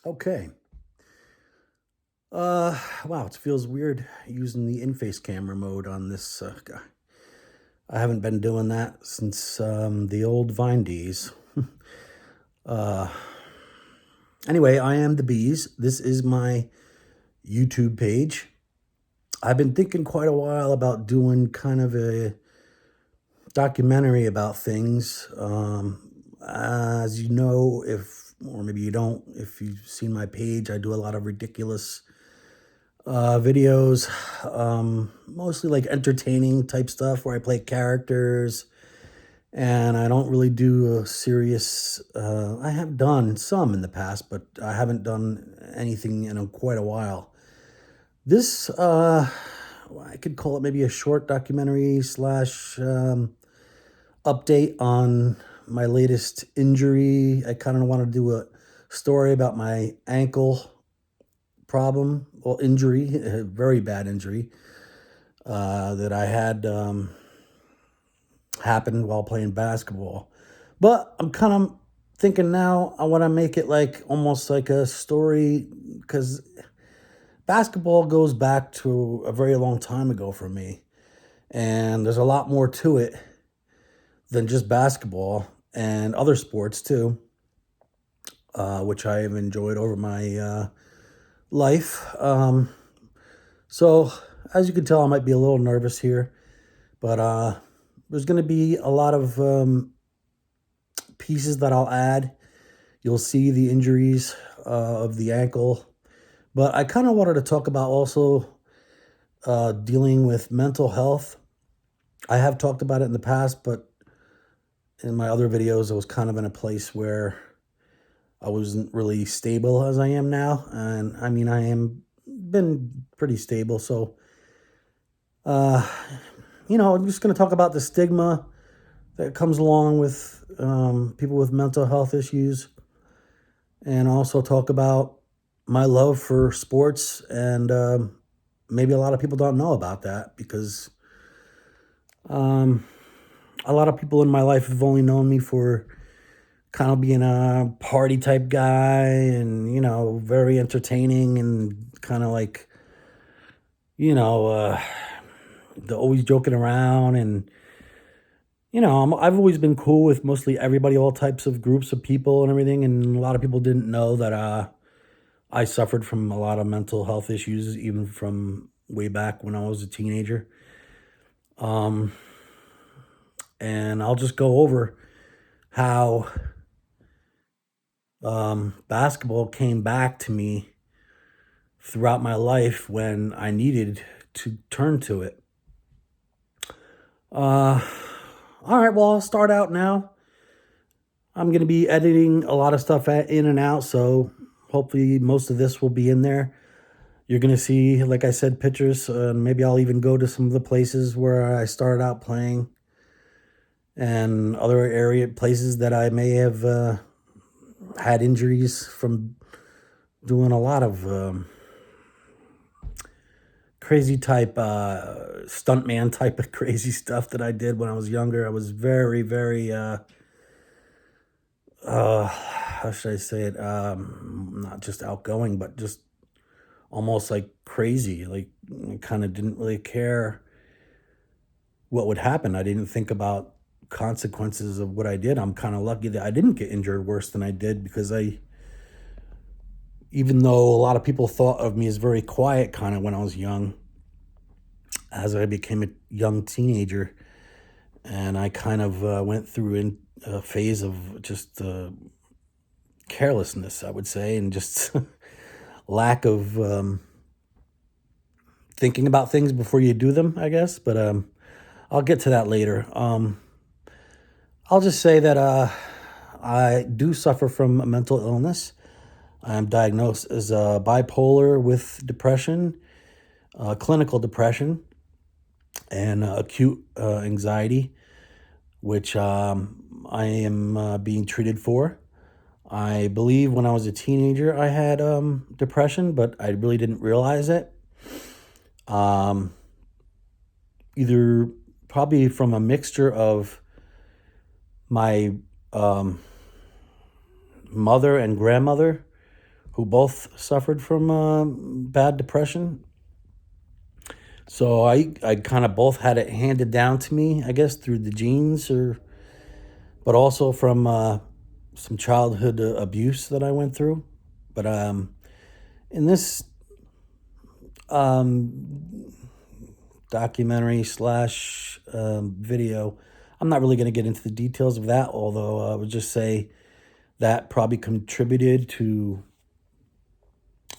Okay. Wow, it feels weird using the in-face camera mode on this guy. I haven't been doing that since the old Vine days. uh, anyway, I am the Beez. This is my YouTube page. I've been thinking quite a while about doing kind of a documentary about things. As you know, or maybe you don't, if you've seen my page, I do a lot of ridiculous videos, mostly like entertaining type stuff where I play characters, and I don't really do a serious. I have done some in the past, but I haven't done anything in quite a while. This, I could call it maybe a short documentary slash update on my latest injury. I kind of want to do a story about my ankle problem or injury, a very bad injury that I had happen while playing basketball. But I'm kind of thinking now I want to make it like almost like a story because basketball goes back to a very long time ago for me. And there's a lot more to it than just basketball and other sports too, which I have enjoyed over my life. So, as you can tell, I might be a little nervous here, but there's going to be a lot of pieces that I'll add. You'll see the injuries of the ankle, but I kind of wanted to talk about also dealing with mental health. I have talked about it in the past, but in my other videos, I was kind of in a place where I wasn't really stable as I am now. And I mean, I am been pretty stable. So, uh, I'm just going to talk about the stigma that comes along with people with mental health issues, and also talk about my love for sports. And maybe a lot of people don't know about that because um, a lot of people in my life have only known me for kind of being a party type guy and, very entertaining and kind of like, you know, uh, the always joking around. And, I've always been cool with mostly everybody, all types of groups of people and everything. And a lot of people didn't know that I suffered from a lot of mental health issues, even from way back when I was a teenager. Um, and I'll just go over how basketball came back to me throughout my life when I needed to turn to it. Uh, all right, well, I'll start out now. I'm going to be editing a lot of stuff in and out, so hopefully most of this will be in there. You're going to see, like I said, pictures. Maybe I'll even go to some of the places where I started out playing and other places that I may have had injuries from doing a lot of crazy type stuntman type of crazy stuff that I did when I was younger. I was very, very how should I say it? Not just outgoing, but just almost like crazy. Like I kind of didn't really care what would happen. I didn't think about consequences of what I did. I'm kind of lucky that I didn't get injured worse than I did because even though a lot of people thought of me as very quiet kind of when I was young, as I became a young teenager, and I kind of went through a phase of just carelessness, I would say, and just lack of thinking about things before you do them, I guess. But I'll get to that later. I'll just say that I do suffer from a mental illness. I'm diagnosed as bipolar with depression, clinical depression, and acute anxiety, which I am being treated for. I believe when I was a teenager, I had depression, but I really didn't realize it. Um, Either probably from a mixture of my mother and grandmother, who both suffered from bad depression. So I kind of both had it handed down to me, I guess, through the genes, but also from some childhood abuse that I went through. But in this um, documentary slash video, I'm not really going to get into the details of that, although I would just say that probably contributed to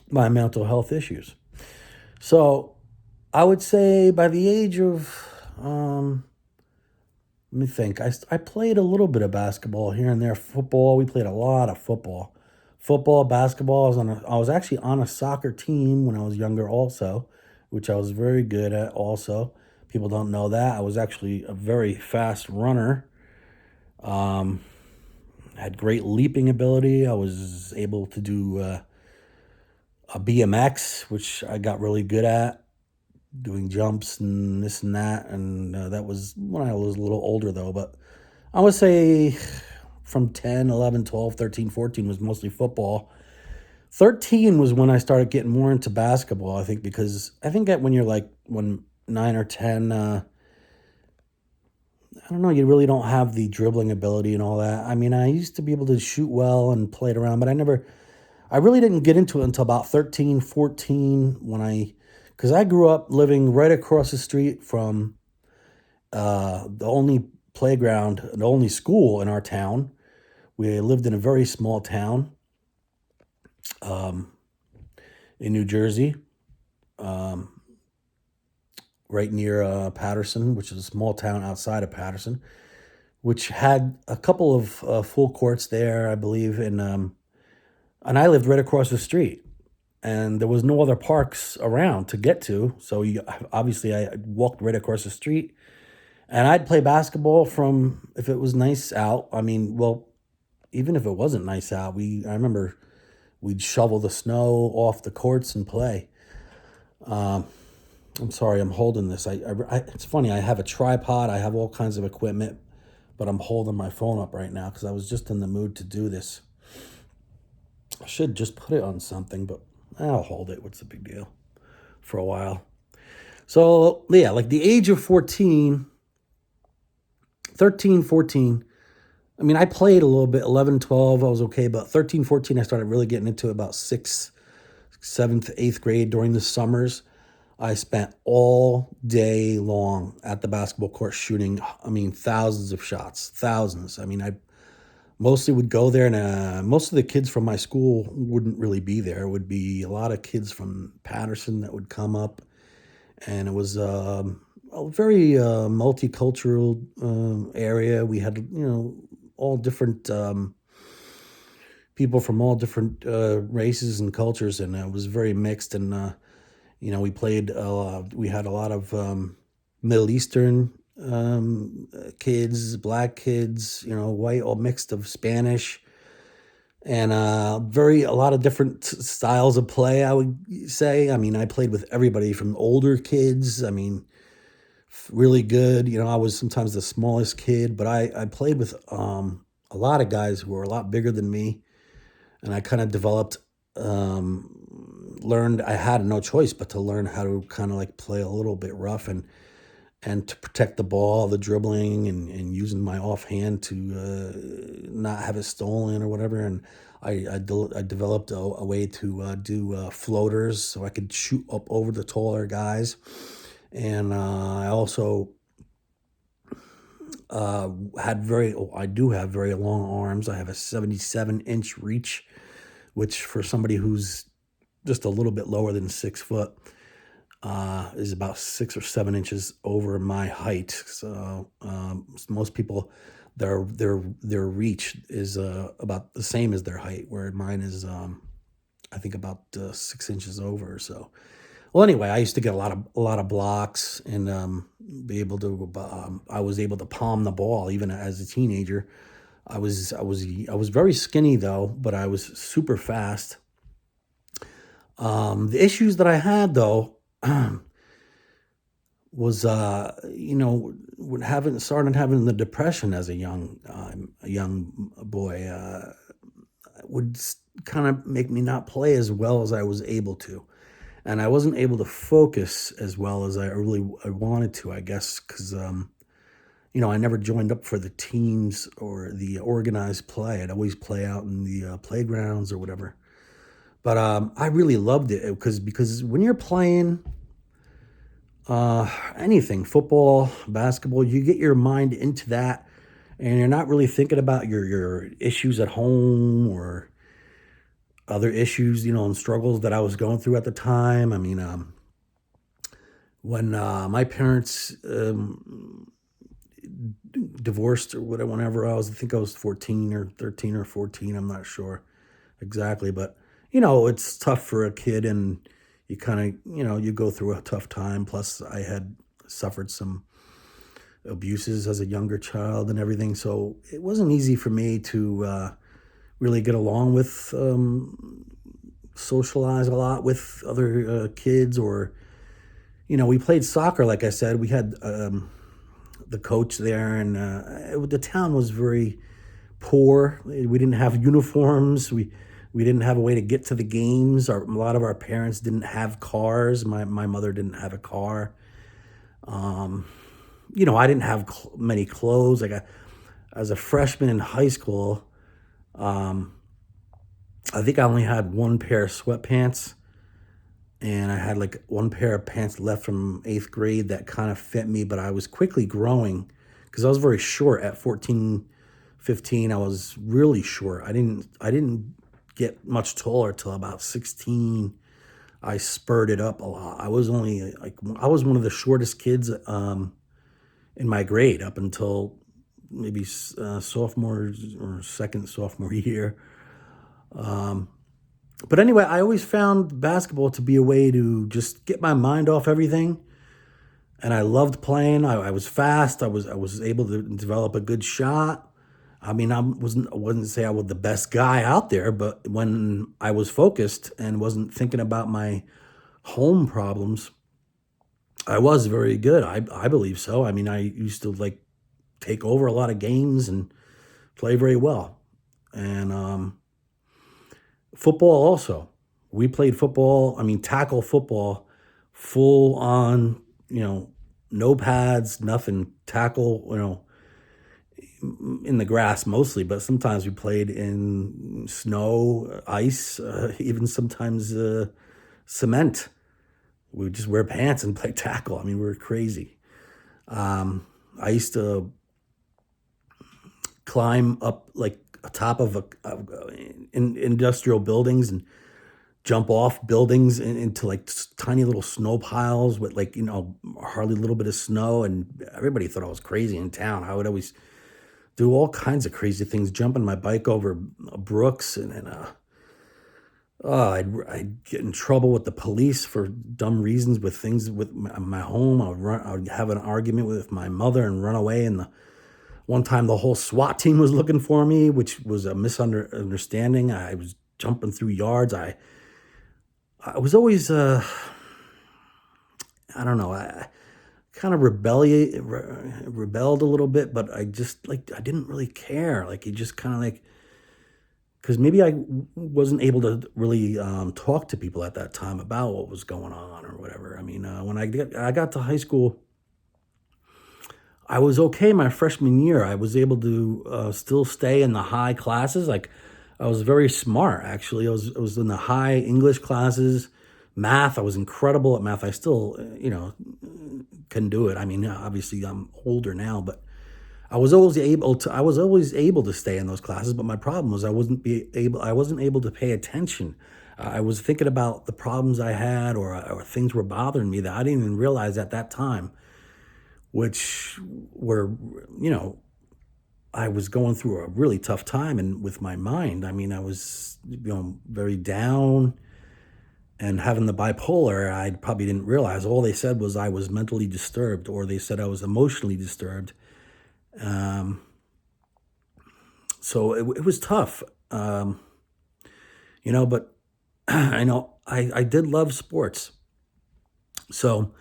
my mental health issues. So I would say by the age of, let me think, I played a little bit of basketball here and there, football. We played a lot of football. Football, basketball. I was actually on a soccer team when I was younger also, which I was very good at also. People don't know that. I was actually a very fast runner. Um, had great leaping ability. I was able to do a BMX, which I got really good at, doing jumps and this and that. And that was when I was a little older, though. But I would say from 10, 11, 12, 13, 14 was mostly football. 13 was when I started getting more into basketball, I think, because I think that when you're like, when 9 or 10, I don't know, you really don't have the dribbling ability and all that. I mean, I used to be able to shoot well and play it around, but I really didn't get into it until about 13, 14 because I grew up living right across the street from the only playground, the only school in our town. We lived in a very small town um, in New Jersey, um, right near Patterson, which is a small town outside of Patterson, which had a couple of full courts there, I believe, and I lived right across the street. And there was no other parks around to get to, so obviously I walked right across the street, and I'd play basketball from if it was nice out. I mean, well, even if it wasn't nice out, I remember we'd shovel the snow off the courts and play. Um, I'm sorry, I'm holding this. It's funny. I have a tripod. I have all kinds of equipment, but I'm holding my phone up right now because I was just in the mood to do this. I should just put it on something, but I'll hold it. What's the big deal? For a while. So yeah, like the age of 14, 13, 14. I mean, I played a little bit, 11, 12, I was okay, but 13, 14, I started really getting into it about sixth, seventh, eighth grade during the summers. I spent all day long at the basketball court shooting, I mean, thousands of shots, thousands. I mean, I mostly would go there, and most of the kids from my school wouldn't really be there. It would be a lot of kids from Patterson that would come up, and it was a very multicultural area. We had, all different people from all different races and cultures, and it was very mixed. And we played. We had a lot of Middle Eastern kids, black kids, white, all mixed of Spanish, and a lot of different styles of play, I would say. I mean, I played with everybody from older kids. I mean, really good. I was sometimes the smallest kid, but I played with a lot of guys who were a lot bigger than me, and I kind of developed, learned. I had no choice but to learn how to kind of like play a little bit rough and to protect the ball, the dribbling, and using my offhand to not have it stolen or whatever. And I developed a way to do floaters so I could shoot up over the taller guys. And I also I do have very long arms. I have a 77-inch reach, which for somebody who's just a little bit lower than 6 foot, is about 6 or 7 inches over my height. So most people, their reach is about the same as their height, where mine is I think about 6 inches over. So, well, anyway, I used to get a lot of blocks and be able to. I was able to palm the ball even as a teenager. I was very skinny though, but I was super fast. The issues that I had though was when having the depression as a young boy, would kind of make me not play as well as I was able to. And I wasn't able to focus as well as I wanted to, I guess, because I never joined up for the teams or the organized play. I'd always play out in the playgrounds or whatever. But I really loved it because when you're playing anything, football, basketball, you get your mind into that, and you're not really thinking about your issues at home or other issues, and struggles that I was going through at the time. I mean, when my parents divorced or whatever, whenever I think I was 14 or 13 or 14, I'm not sure exactly, but it's tough for a kid, and you kind of, you go through a tough time. Plus, I had suffered some abuses as a younger child and everything, so it wasn't easy for me to really get along with, socialize a lot with other kids, or we played soccer. Like I said, we had the coach there, and the town was very poor. We didn't have uniforms. We didn't have a way to get to the games. A lot of our parents didn't have cars. My mother didn't have a car. I didn't have many clothes. Like as a freshman in high school, I think I only had one pair of sweatpants, and I had like one pair of pants left from eighth grade that kind of fit me, but I was quickly growing because I was very short at 14, 15. I was really short. I didn't get much taller till about 16. I spurted up a lot. I was one of the shortest kids in my grade up until maybe sophomore or second sophomore year. But anyway, I always found basketball to be a way to just get my mind off everything, and I loved playing. I was fast. I was able to develop a good shot. I mean, I wouldn't say I was the best guy out there, but when I was focused and wasn't thinking about my home problems, I was very good. I believe so. I mean, I used to like take over a lot of games and play very well. And football also. We played football, I mean, tackle football, full on, no pads, nothing, tackle, in the grass mostly, but sometimes we played in snow, ice, even sometimes cement. We would just wear pants and play tackle. I mean, we were crazy. I used to climb up like top of industrial buildings and jump off buildings into like tiny little snow piles with like hardly a little bit of snow, and everybody thought I was crazy in town. I would always do all kinds of crazy things, jumping my bike over brooks, and then I'd get in trouble with the police for dumb reasons with things with my home. I would have an argument with my mother and run away, and one time the whole SWAT team was looking for me, which was a misunderstanding. I was jumping through yards. I was always I don't know. I kind of rebelled a little bit, but I just like I didn't really care. Like it just kind of like because maybe I wasn't able to really talk to people at that time about what was going on or whatever. I mean, when I got to high school, I was okay my freshman year. I was able to still stay in the high classes. Like I was very smart, actually. I was in the high English classes, math. I was incredible at math. I still, can do it. I mean, obviously I'm older now, but I was always able to stay in those classes. But my problem was I wasn't able to pay attention. I was thinking about the problems I had, or things were bothering me that I didn't even realize at that time, which were, I was going through a really tough time and with my mind. I mean, I was, very down and having the bipolar. I probably didn't realize all they said was I was mentally disturbed, or they said I was emotionally disturbed. Um, so it was tough. But I did love sports. So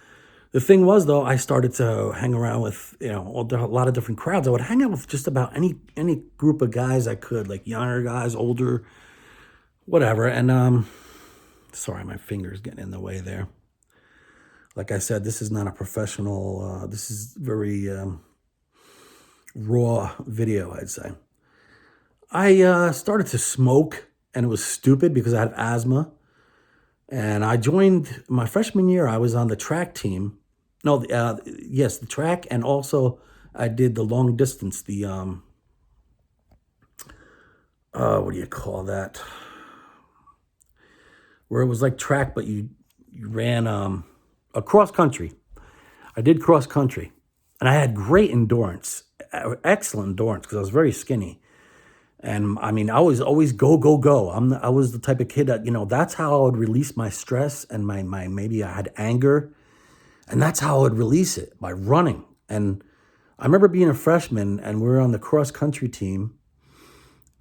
the thing was, though, I started to hang around with, a lot of different crowds. I would hang out with just about any group of guys I could, like younger guys, older, whatever. And sorry, my finger's getting in the way there. Like I said, this is not a professional. This is very raw video, I'd say. I started to smoke, and it was stupid because I had asthma. And I joined my freshman year. I was on the track team. No, yes, the track, and also I did the long distance. The what do you call that? Where it was like track, but you ran a cross country. I did cross country, and I had great endurance, excellent endurance because I was very skinny. And I mean, I was always go, go, go. I was the type of kid that, that's how I would release my stress and my maybe I had anger. And that's how I would release it, by running. And I remember being a freshman and we were on the cross country team.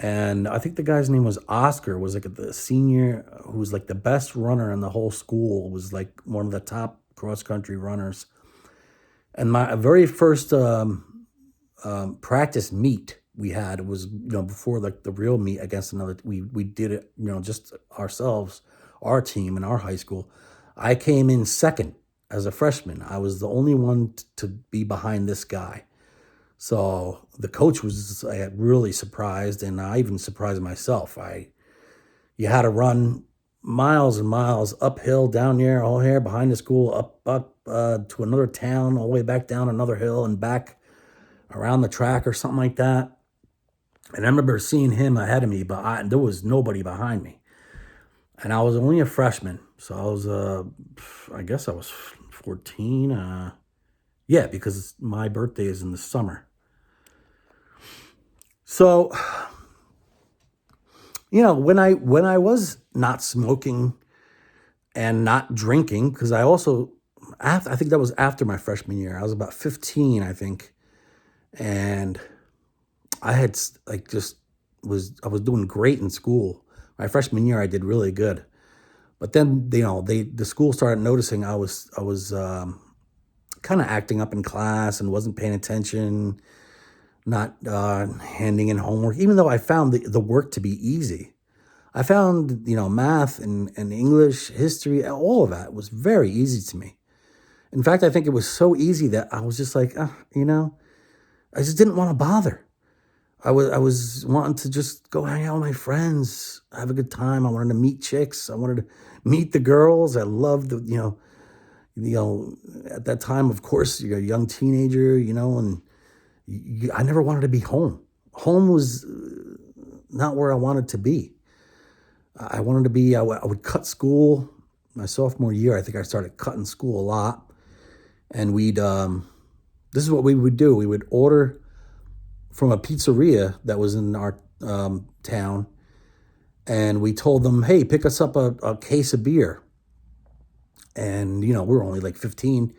And I think the guy's name was Oscar, was like the senior who was like the best runner in the whole school, was like one of the top cross country runners. And my very first practice meet we had was, before like the real meet against another, we did it, just ourselves, our team in our high school. I came in second as a freshman. I was the only one to be behind this guy. So the coach was really surprised, and I even surprised myself. You had to run miles and miles uphill, down there, all here behind the school, up to another town, all the way back down another hill and back around the track or something like that. And I remember seeing him ahead of me, but there was nobody behind me. And I was only a freshman. So I was, I guess I was 14. Yeah, because my birthday is in the summer. So, when I was not smoking and not drinking, because I think that was after my freshman year. I was about 15, I think. And I had I was doing great in school. My freshman year, I did really good. But then, the school started noticing I was kind of acting up in class and wasn't paying attention, not handing in homework, even though I found the work to be easy. I found, math and English, history, all of that was very easy to me. In fact, I think it was so easy that I was just like, I just didn't want to bother. I was wanting to just go hang out with my friends, have a good time. I wanted to meet chicks. I wanted to meet the girls. I loved at that time, of course, you're a young teenager, and I never wanted to be home. Home was not where I wanted to be. I wanted to be, I would cut school. My sophomore year, I think I started cutting school a lot. And this is what we would do. We would order from a pizzeria that was in our town. And we told them, hey, pick us up a case of beer. And, we were only like 15.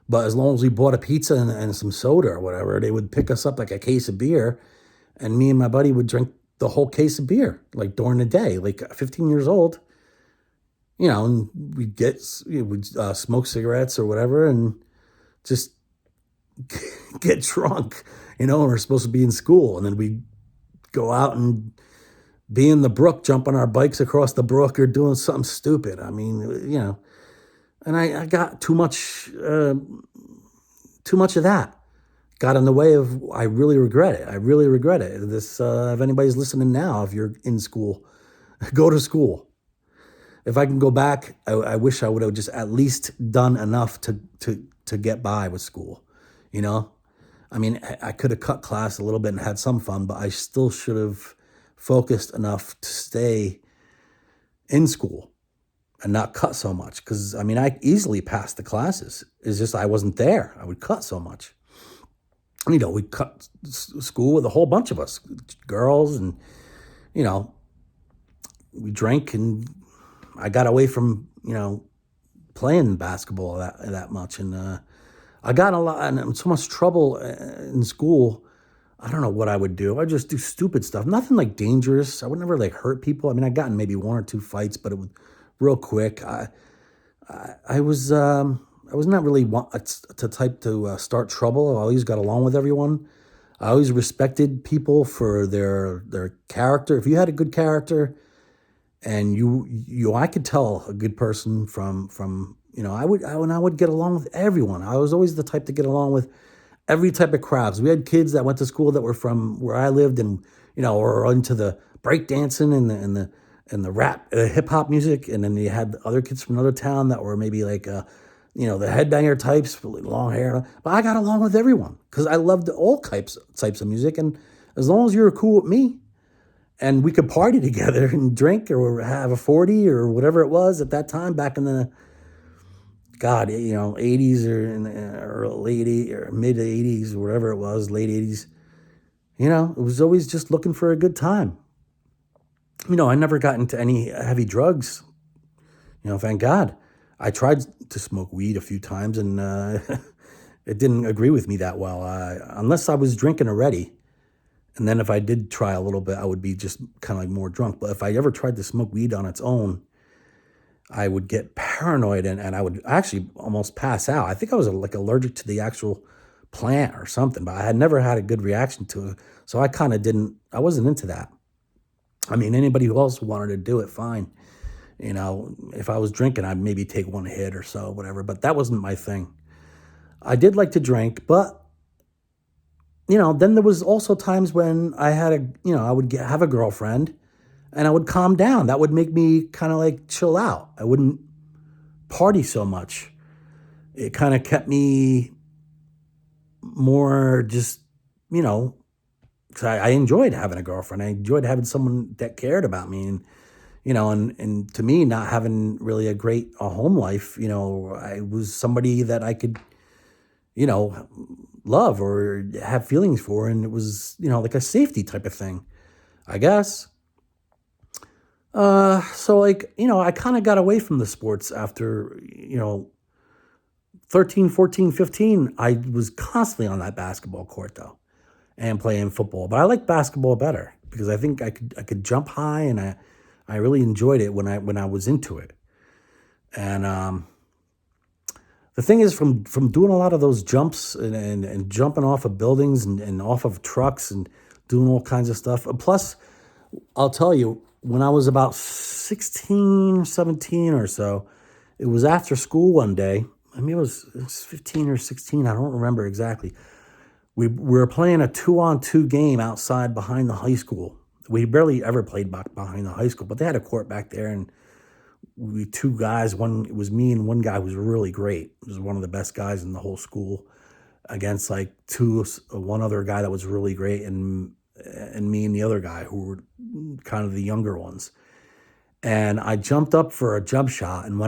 But as long as we bought a pizza and some soda or whatever, they would pick us up like a case of beer. And me and my buddy would drink the whole case of beer, like during the day, like 15 years old. And we'd smoke cigarettes or whatever and just get drunk, and we're supposed to be in school. And then we'd go out and be in the brook, jumping our bikes across the brook or doing something stupid. I mean, and I got too much of that. Got in the way of, I really regret it. I really regret it. If anybody's listening now, if you're in school, go to school. If I can go back, I wish I would have just at least done enough to get by with school. I mean, I could have cut class a little bit and had some fun, but I still should have focused enough to stay in school and not cut so much. Because, I mean, I easily passed the classes. It's just I wasn't there. I would cut so much. We'd cut school with a whole bunch of us, girls, and, we drank, and I got away from, playing basketball that much. And I got in so much trouble in school. I don't know what I would do. I'd just do stupid stuff. Nothing like dangerous. I would never like hurt people. I mean, I got in maybe one or two fights, but it was real quick. I was not really the type to start trouble. I always got along with everyone. I always respected people for their character. If you had a good character And I could tell a good person from, when I would get along with everyone. I was always the type to get along with every type of crowds. We had kids that went to school that were from where I lived, and or into the break dancing and the rap, hip hop music, and then you had other kids from another town that were maybe like, the headbanger types, with long hair. But I got along with everyone because I loved all types of music, and as long as you were cool with me, and we could party together and drink or have a 40 or whatever it was at that time back in the 80s or late or mid 80s or whatever it was, late 80s. It was always just looking for a good time. I never got into any heavy drugs, thank God. I tried to smoke weed a few times, and it didn't agree with me that well, unless I was drinking already. And then if I did try a little bit, I would be just kind of like more drunk. But if I ever tried to smoke weed on its own, I would get paranoid, and I would actually almost pass out. I think I was like allergic to the actual plant or something, but I had never had a good reaction to it. So I wasn't into that. I mean, anybody who else wanted to do it, fine. If I was drinking, I'd maybe take one hit or so, whatever, but that wasn't my thing. I did like to drink, but then there was also times when I would have a girlfriend and I would calm down. That would make me kind of like chill out. I wouldn't party so much. It kind of kept me more just, 'cause I enjoyed having a girlfriend. I enjoyed having someone that cared about me. And to me, not having really a home life, I was somebody that I could, you know, love or have feelings for. And it was, like a safety type of thing, I guess. So like, I kind of got away from the sports after, 13, 14, 15. I was constantly on that basketball court though and playing football. But I like basketball better because I think I could jump high, and I really enjoyed it when I was into it. And the thing is, from doing a lot of those jumps and jumping off of buildings and off of trucks and doing all kinds of stuff. Plus, I'll tell you, when I was about 16, 17 or so, it was after school one day. I mean, it was 15 or 16. I don't remember exactly. We were playing a 2-on-2 game outside behind the high school. We barely ever played back behind the high school, but they had a court back there, and we two guys. It was me and one guy who was really great. He was one of the best guys in the whole school, against like one other guy that was really great, and me and the other guy who were kind of the younger ones. And I jumped up for a jump shot, and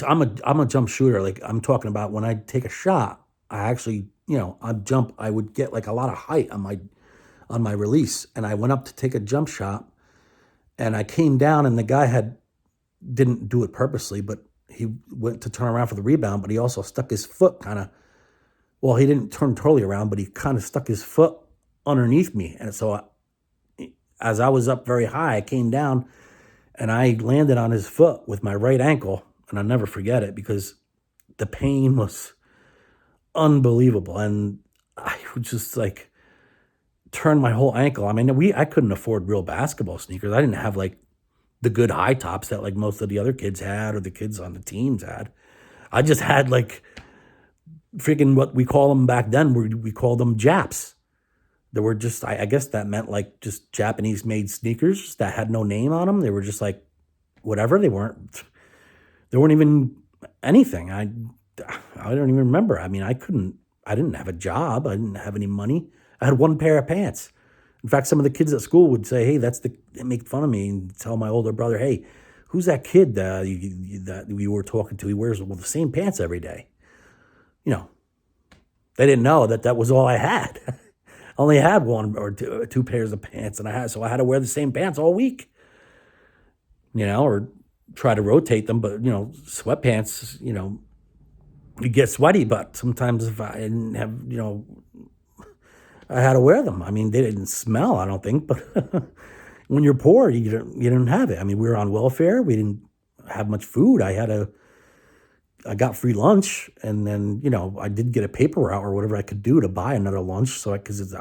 I'm a jump shooter. Like, I'm talking about when I take a shot, I actually, I would get like a lot of height on my release. And I went up to take a jump shot, and I came down, and the guy didn't do it purposely, but he went to turn around for the rebound, but he also stuck his foot he didn't turn totally around, but he kind of stuck his foot underneath me. And so as I was up very high, I came down and I landed on his foot with my right ankle. And I'll never forget it because the pain was unbelievable. And I would just like turn my whole ankle. I mean, I couldn't afford real basketball sneakers. I didn't have like the good high tops that like most of the other kids had or the kids on the teams had. I just had like freaking what we call them back then. We called them Japs. They were just, I guess that meant like just Japanese made sneakers that had no name on them. They were just like whatever. They weren't even anything. I don't even remember. I mean, I didn't have a job. I didn't have any money. I had one pair of pants. In fact, some of the kids at school would say, hey, they make fun of me and tell my older brother, hey, who's that kid that we were talking to? He wears the same pants every day. They didn't know that was all I had. I only had one or two pairs of pants, so I had to wear the same pants all week, or try to rotate them. But, sweatpants, you get sweaty, but sometimes if I didn't have, I had to wear them. I mean, they didn't smell, I don't think, but when you're poor, you didn't have it. I mean, we were on welfare. We didn't have much food. I got free lunch, and then, I did get a paper route or whatever I could do to buy another lunch. So, because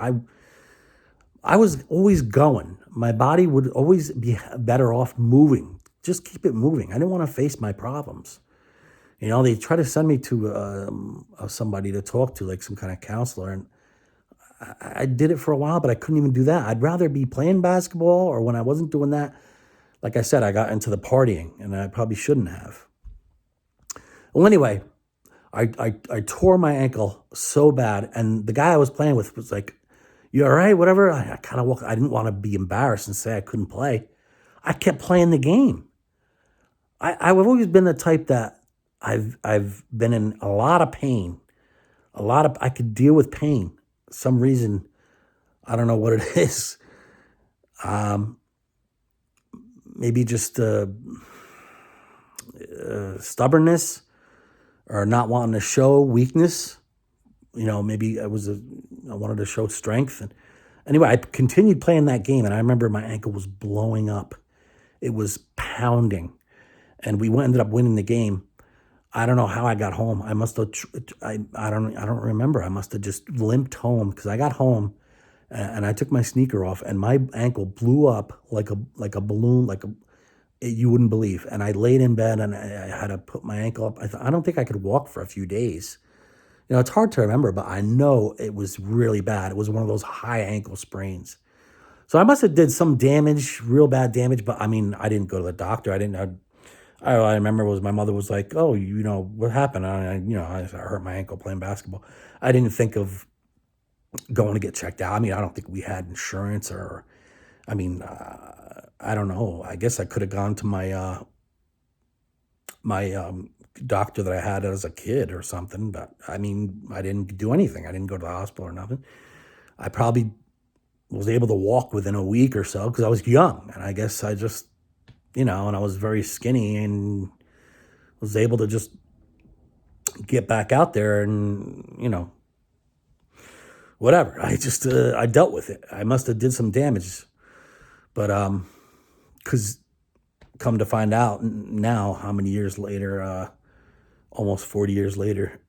I was always going. My body would always be better off moving. Just keep it moving. I didn't want to face my problems. They try to send me to somebody to talk to, like some kind of counselor, and I did it for a while, but I couldn't even do that. I'd rather be playing basketball, or when I wasn't doing that, like I said, I got into the partying, and I probably shouldn't have. Well, anyway, I tore my ankle so bad, and the guy I was playing with was like, "You all right? Whatever." I kind of walked. I didn't want to be embarrassed and say I couldn't play. I kept playing the game. I've always been the type that I've been in a lot of pain. I could deal with pain. Some reason, I don't know what it is. Um, Maybe just stubbornness or not wanting to show weakness. Maybe I wanted to show strength. And anyway, I continued playing that game, and I remember my ankle was blowing up. It was pounding, and we ended up winning the game. I don't know how I got home. I must have. I don't remember. I must have just limped home because I got home, and I took my sneaker off, and my ankle blew up like a balloon, you wouldn't believe. And I laid in bed, and I had to put my ankle up. I don't think I could walk for a few days. It's hard to remember, but I know it was really bad. It was one of those high ankle sprains. So I must have did some damage, real bad damage. But I mean, I didn't go to the doctor. I remember was my mother was like, "Oh, what happened?" I hurt my ankle playing basketball. I didn't think of going to get checked out. I mean, I don't think we had insurance, or, I mean, I don't know. I guess I could have gone to my doctor that I had as a kid or something. But I mean, I didn't do anything. I didn't go to the hospital or nothing. I probably was able to walk within a week or so because I was young, and I guess I just, and I was very skinny and was able to just get back out there and, whatever. I just, I dealt with it. I must have did some damage, but, cause come to find out now, how many years later, almost 40 years later,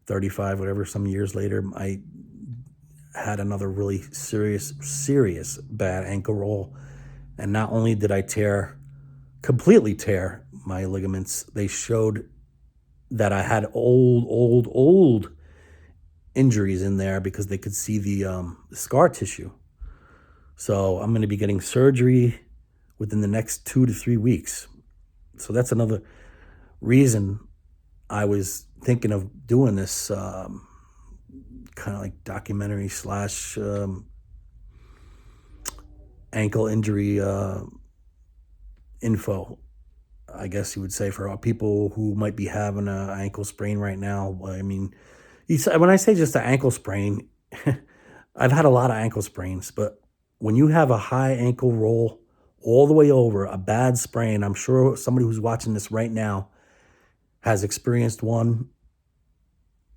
35, whatever, some years later, I had another really serious bad ankle roll. And not only did I completely tear my ligaments, they showed that I had old injuries in there because they could see the scar tissue. So I'm going to be getting surgery within the next 2 to 3 weeks. So that's another reason I was thinking of doing this kind of like documentary slash ankle injury info, I guess you would say, for people who might be having an ankle sprain right now. I mean, when I say just an ankle sprain, I've had a lot of ankle sprains, but when you have a high ankle roll all the way over, a bad sprain, I'm sure somebody who's watching this right now has experienced one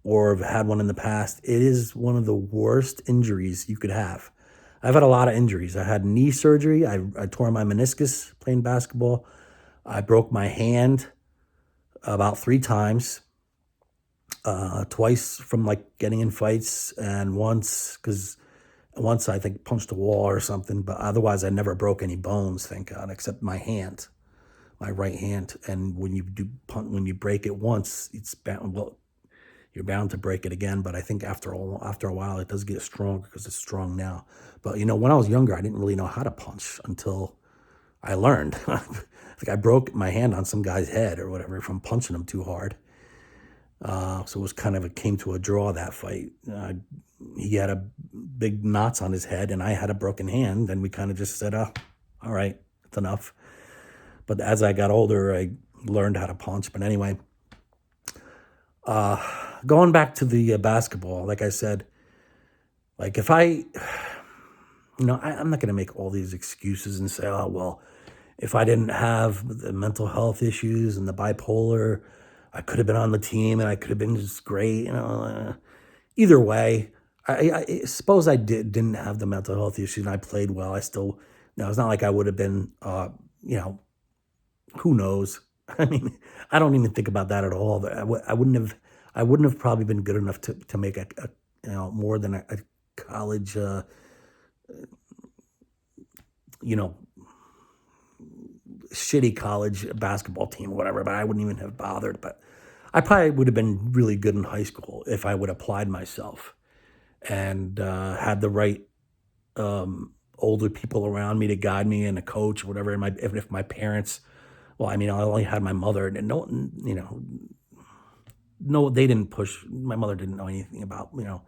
or have had one in the past. It is one of the worst injuries you could have. I've had a lot of injuries. I had knee surgery. I tore my meniscus playing basketball. I broke my hand about 3 times, twice from like getting in fights, and once I think punched a wall or something. But otherwise, I never broke any bones, thank God, except my hand, my right hand. And when you break it once, you're bound to break it again. But I think after a while, it does get stronger because it's strong now. But when I was younger, I didn't really know how to punch until I learned. Like I broke my hand on some guy's head or whatever from punching him too hard. So it was kind of came to a draw, that fight. He had a big knots on his head, and I had a broken hand, and we kind of just said, "Oh, all right, that's enough." But as I got older, I learned how to punch. But anyway, going back to the basketball, like I said, like if I'm not going to make all these excuses and say, "Oh, well, if I didn't have the mental health issues and the bipolar, I could have been on the team and I could have been just great." Either way, I suppose I didn't have the mental health issues and I played well. I still, it's not like I would have been, who knows? I mean, I don't even think about that at all. I wouldn't have probably been good enough to make more than a college you know, shitty college basketball team or whatever, but I wouldn't even have bothered. But I probably would have been really good in high school if I would have applied myself and had the right older people around me to guide me and a coach or whatever. And if my parents, well, I mean, I only had my mother, and no, no, they didn't push. My mother didn't know anything about, no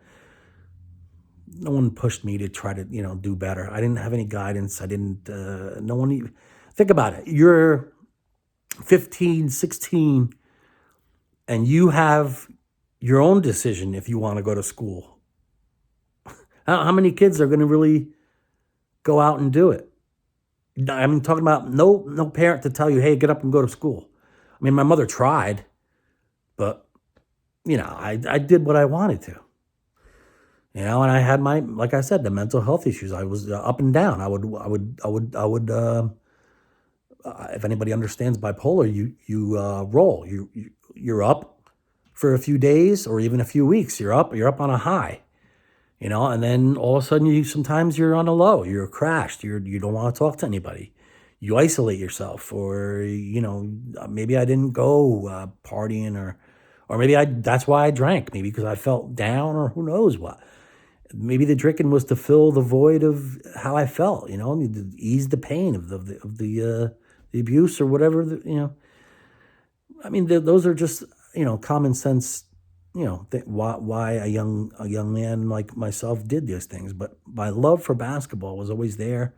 one pushed me to try to, do better. I didn't have any guidance. I didn't, no one even, think about it. You're 15, 16, and you have your own decision if you want to go to school. How many kids are going to really go out and do it? I'm talking about no parent to tell you, hey, get up and go to school. I mean, my mother tried, but I did what I wanted to. And I had like I said, the mental health issues. I was up and down. I would. If anybody understands bipolar, you roll. You're up for a few days or even a few weeks. You're up on a high, and then all of a sudden sometimes you're on a low. You're crashed. You don't want to talk to anybody. You isolate yourself, or maybe I didn't go partying, or maybe that's why I drank. Maybe because I felt down, or who knows what. Maybe the drinking was to fill the void of how I felt, to ease the pain of the abuse or whatever. I mean, those are just common sense. Why a young man like myself did these things. But my love for basketball was always there.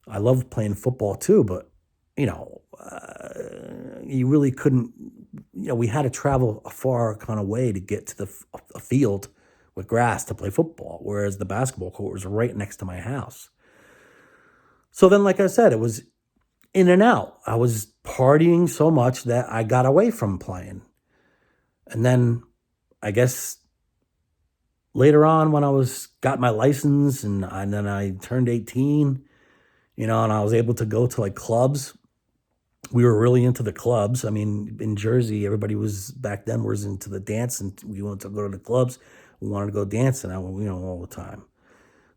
I loved playing football too, but you really couldn't. We had to travel a far kind of way to get to a field with grass to play football, whereas the basketball court was right next to my house. So then, like I said, it was in and out. I was partying so much that I got away from playing. And then I guess later on when got my license and then I turned 18, and I was able to go to like clubs. We were really into the clubs. I mean, in Jersey, everybody back then was into the dance, and we wanted to go to the clubs. We wanted to go dancing, all the time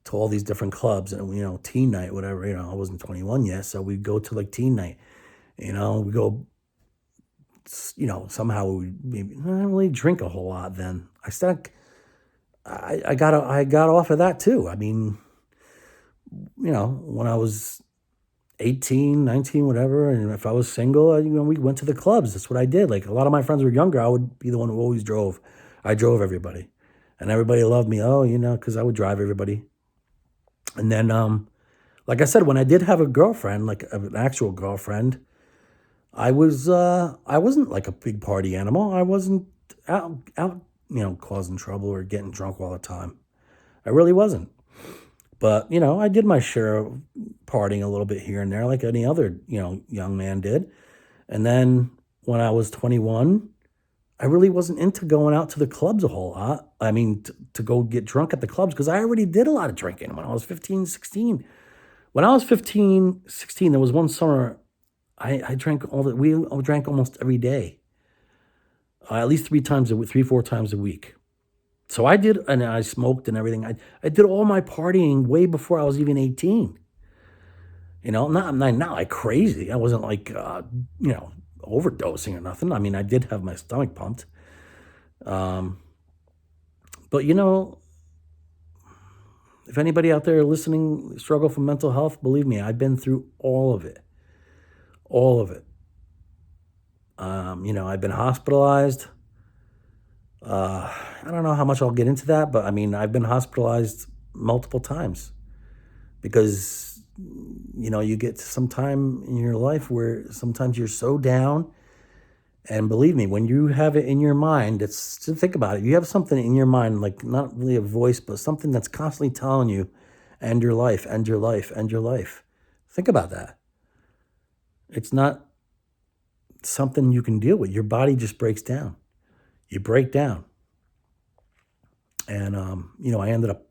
to all these different clubs and, teen night, whatever, I wasn't 21 yet. So we'd go to like teen night, we go, somehow I didn't really drink a whole lot then. I got off of that too. I mean, when I was 18, 19, whatever. And if I was single, we went to the clubs. That's what I did. Like a lot of my friends were younger. I would be the one who always drove. I drove everybody. And everybody loved me, because I would drive everybody. And then, like I said, when I did have a girlfriend, like an actual girlfriend, I wasn't like a big party animal. I wasn't out, causing trouble or getting drunk all the time. I really wasn't. But, I did my share of partying a little bit here and there like any other, young man did. And then when I was 21, I really wasn't into going out to the clubs a whole lot. I mean, to go get drunk at the clubs, because I already did a lot of drinking when I was 15, 16. When I was 15, 16, there was one summer I drank we drank almost every day. At least 4 times a week. So I did, and I smoked and everything. I did all my partying way before I was even 18. Not like crazy. I wasn't like, overdosing or nothing. I mean, I did have my stomach pumped. But if anybody out there listening struggle from mental health, believe me, I've been through all of it. All of it. I've been hospitalized. I don't know how much I'll get into that, but I mean, I've been hospitalized multiple times because, you get to some time in your life where sometimes you're so down. And believe me, when you have it in your mind, think about it. You have something in your mind, like not really a voice, but something that's constantly telling you, end your life, end your life, end your life. Think about that. It's not something you can deal with. Your body just breaks down. You break down. And, I ended up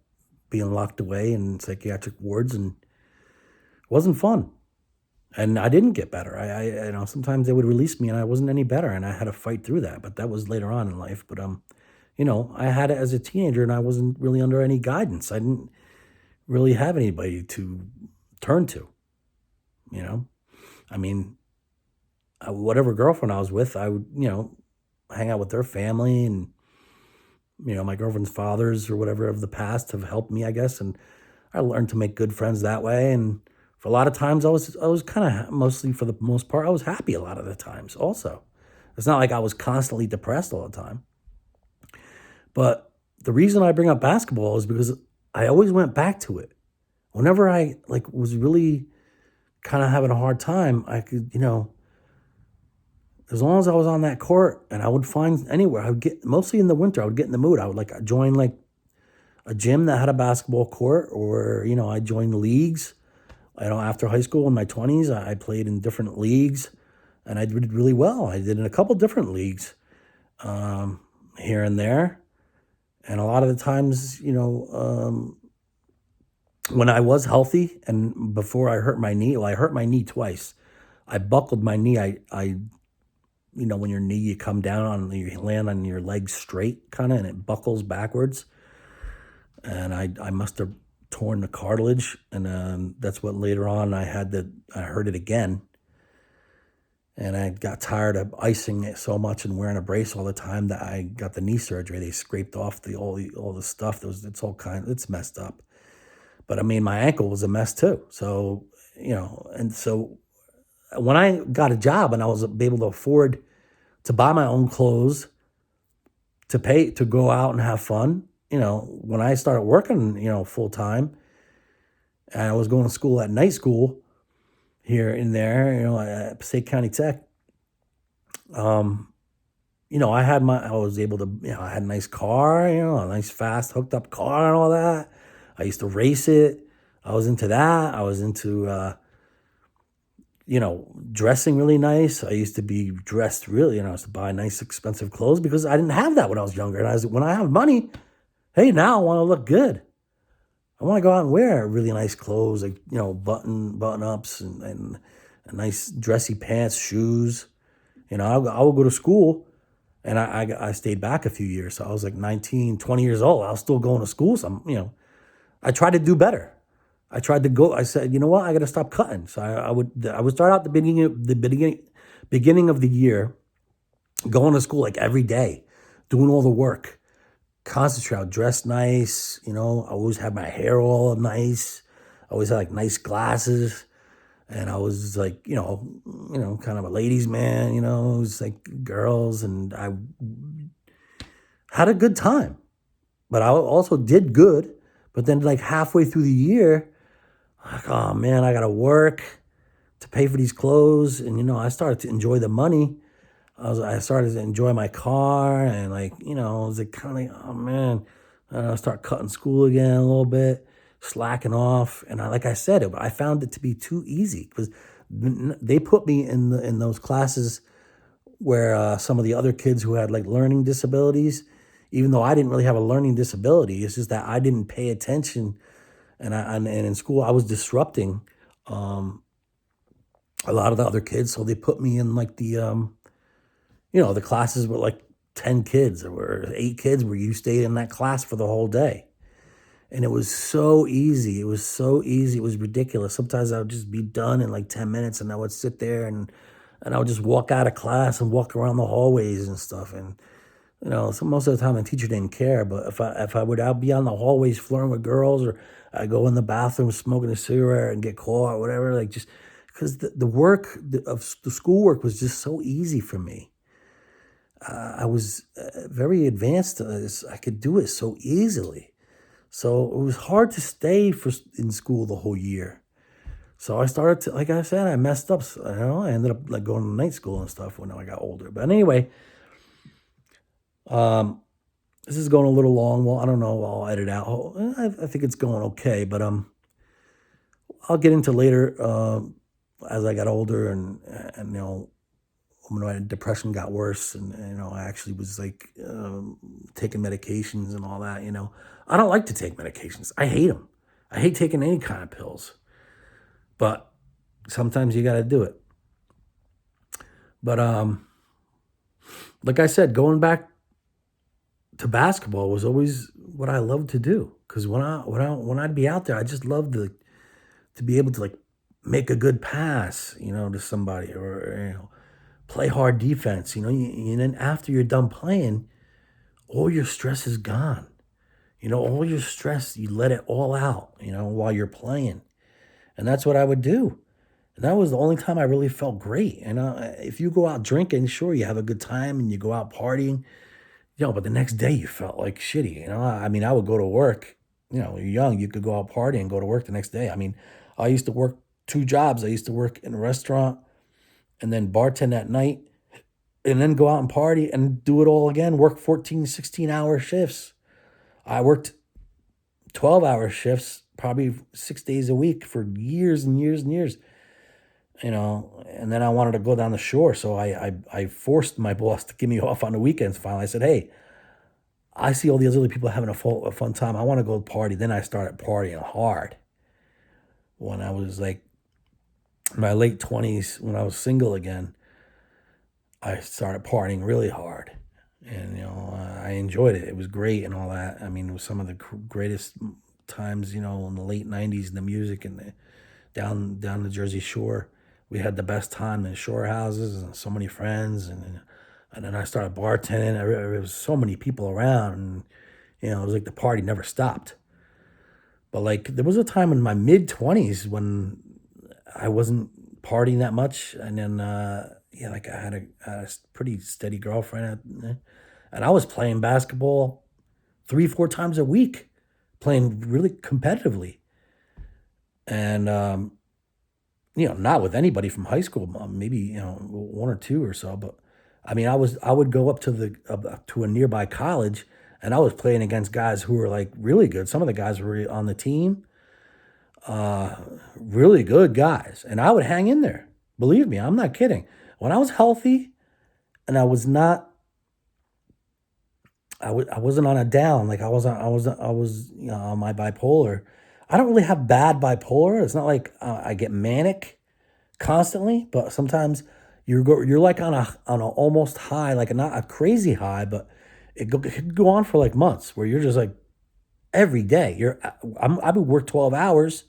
being locked away in psychiatric wards, and it wasn't fun. And I didn't get better. I sometimes they would release me and I wasn't any better, and I had to fight through that. But that was later on in life. But, I had it as a teenager and I wasn't really under any guidance. I didn't really have anybody to turn to, you know? I mean, whatever girlfriend I was with, I would, hang out with their family, and, my girlfriend's fathers or whatever of the past have helped me, I guess. And I learned to make good friends that way. And for a lot of times I was kind of, mostly for the most part, I was happy a lot of the times also. It's not like I was constantly depressed all the time. But the reason I bring up basketball is because I always went back to it. Whenever I like was really kind of having a hard time, I could, as long as I was on that court, and I would find anywhere, I would get, mostly in the winter, I would get in the mood. I would like join like a gym that had a basketball court, or, I joined leagues. After high school in my 20s, I played in different leagues, and I did really well. I did in a couple different leagues, here and there. And a lot of the times, when I was healthy and before I hurt my knee, well, I hurt my knee twice. I buckled my knee. When your knee, you come down on, you land on your leg straight kind of, and it buckles backwards. And I must have torn the cartilage. And that's what later on I hurt it again. And I got tired of icing it so much and wearing a brace all the time that I got the knee surgery. They scraped off all the stuff. It's messed up. But I mean, my ankle was a mess too. So, and so when I got a job and I was able to afford to buy my own clothes, to pay to go out and have fun, when I started working, full time, and I was going to school at night school here and there, at Passaic County Tech. I was able to, I had a nice car, a nice fast hooked up car and all that. I used to race it. I was into that. I was into, dressing really nice. I used to be dressed really, I used to buy nice, expensive clothes because I didn't have that when I was younger. And when I have money, hey, now I want to look good. I want to go out and wear really nice clothes, like, button ups and nice dressy pants, shoes. I would go to school, and I stayed back a few years. So I was like 19, 20 years old. I was still going to school. So, I tried to do better. I said, you know what? I got to stop cutting. So I would start out beginning of the year, going to school like every day, doing all the work, concentrate, dress nice. I always had my hair all nice. I always had like nice glasses. And I was like, kind of a ladies' man, it was like girls, and I had a good time. But I also did good. But then like halfway through the year, like, oh man, I got to work to pay for these clothes. And, I started to enjoy the money. I started to enjoy my car, and like, I was like kind of like, oh man, I start cutting school again a little bit, slacking off. And like I said, I found it to be too easy because they put me in those classes where some of the other kids who had like learning disabilities, even though I didn't really have a learning disability, it's just that I didn't pay attention. And in school I was disrupting a lot of the other kids. So they put me in like the classes were like 10 kids or 8 kids where you stayed in that class for the whole day. And it was so easy. It was so easy. It was ridiculous. Sometimes I would just be done in like 10 minutes, and I would sit there and I would just walk out of class and walk around the hallways and stuff. And, so most of the time the teacher didn't care. But if I would out be on the hallways flirting with girls, or I go in the bathroom smoking a cigarette and get caught or whatever, like just because the work of the schoolwork was just so easy for me. I was very advanced. I could do it so easily. So it was hard to stay in school the whole year. So I started to, like I said, I messed up. I ended up like going to night school and stuff when I got older. But anyway, this is going a little long. Well, I don't know. I'll edit out. I think it's going okay. But I'll get into later as I got older, and when my depression got worse, and I actually was like taking medications and all that. I don't like to take medications. I hate them. I hate taking any kind of pills. But sometimes you got to do it. But like I said, going back to basketball was always what I loved to do. Because when I'd be out there, I just loved to be able to like make a good pass, to somebody, or play hard defense. And then after you're done playing, all your stress is gone. All your stress, you let it all out, while you're playing. And that's what I would do. And that was the only time I really felt great. And if you go out drinking, sure, you have a good time and you go out partying, but the next day you felt like shitty. I mean, I would go to work, you're young, you could go out partying and go to work the next day. I mean, I used to work two jobs. I used to work in a restaurant and then bartend at night and then go out and party and do it all again, work 14, 16-hour shifts. I worked 12-hour shifts, probably 6 days a week for years and years and years, and then I wanted to go down the shore. So I forced my boss to give me off on the weekends. Finally, I said, hey, I see all these other people having a fun time. I want to go party. Then I started partying hard when I was like in my late 20s, when I was single again. I started partying really hard, and I enjoyed it. It was great and all that. I mean, it was some of the greatest times, in the late 90s, in the music and down the Jersey Shore. We had the best time in shore houses and so many friends, and then I started bartending. There was so many people around, and it was like the party never stopped. But like there was a time in my mid-20s when I wasn't partying that much, and then like I had a pretty steady girlfriend, and I was playing basketball 3, 4 times a week, playing really competitively, and not with anybody from high school, maybe one or two or so, but I mean, I would go up to to a nearby college, and I was playing against guys who were like really good. Some of the guys were on the team, really good guys, and I would hang in there. Believe me, I'm not kidding. When I was healthy and I was not, I wasn't on a down, like I was on my bipolar. I don't really have bad bipolar. It's not like I get manic constantly, but sometimes you're like on a almost high, like not a crazy high, but it could go on for like months where you're just like every day I would work 12 hours,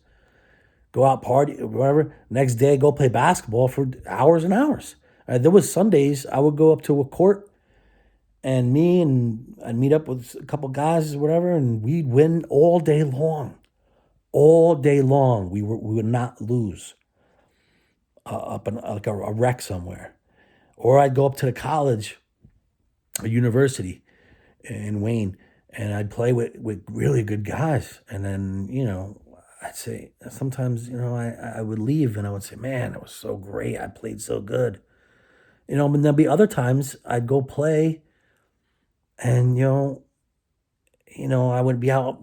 go out party or whatever. Next day, go play basketball for hours and hours. There was some days I would go up to a court and I'd meet up with a couple guys or whatever, and we'd win all day long. All day long, we would not lose up in like a wreck somewhere. Or I'd go up to the college or university in Wayne, and I'd play with really good guys. And then, I'd say sometimes, I would leave and I would say, man, it was so great. I played so good. But there'd be other times I'd go play and, I would be out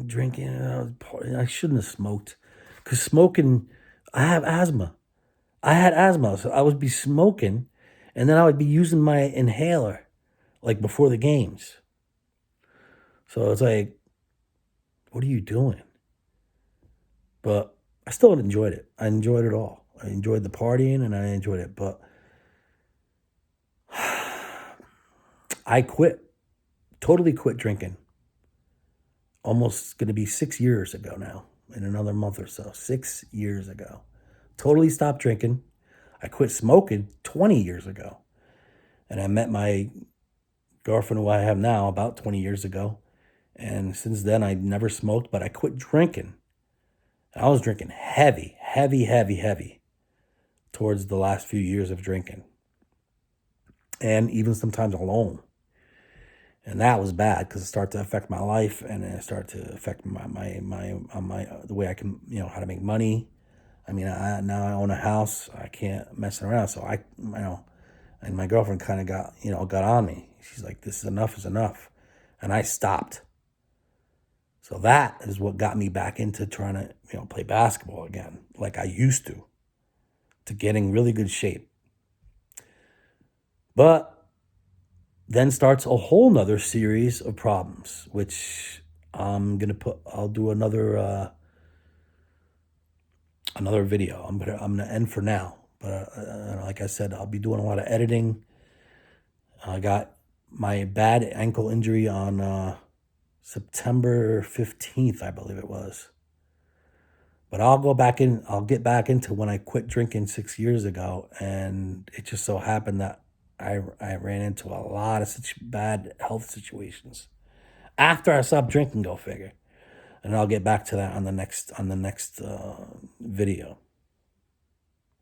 drinking and I shouldn't have smoked because smoking, I have asthma. I had asthma, so I would be smoking and then I would be using my inhaler like before the games. So it's like, what are you doing? But I still enjoyed it. I enjoyed it all. I enjoyed the partying and I enjoyed it. But I quit, totally quit drinking. Almost going to be 6 years ago now, in another month or so. 6 years ago. Totally stopped drinking. I quit smoking 20 years ago. And I met my girlfriend, who I have now, about 20 years ago. And since then, I never smoked, but I quit drinking. I was drinking heavy, heavy, heavy, heavy towards the last few years of drinking. And even sometimes alone. And that was bad because it started to affect my life and it started to affect the way I can, how to make money. I mean, now I own a house. I can't mess around. So and my girlfriend kind of got on me. She's like, this is enough. And I stopped. So that is what got me back into trying to, play basketball again, like I used to getting really good shape. But then starts a whole nother series of problems, which I'll do another video. I'm gonna end for now. But like I said, I'll be doing a lot of editing. I got my bad ankle injury on September 15th, I believe it was. But I'll get back into when I quit drinking 6 years ago. And it just so happened that I ran into a lot of such bad health situations after I stopped drinking, go figure. And I'll get back to that on the next video.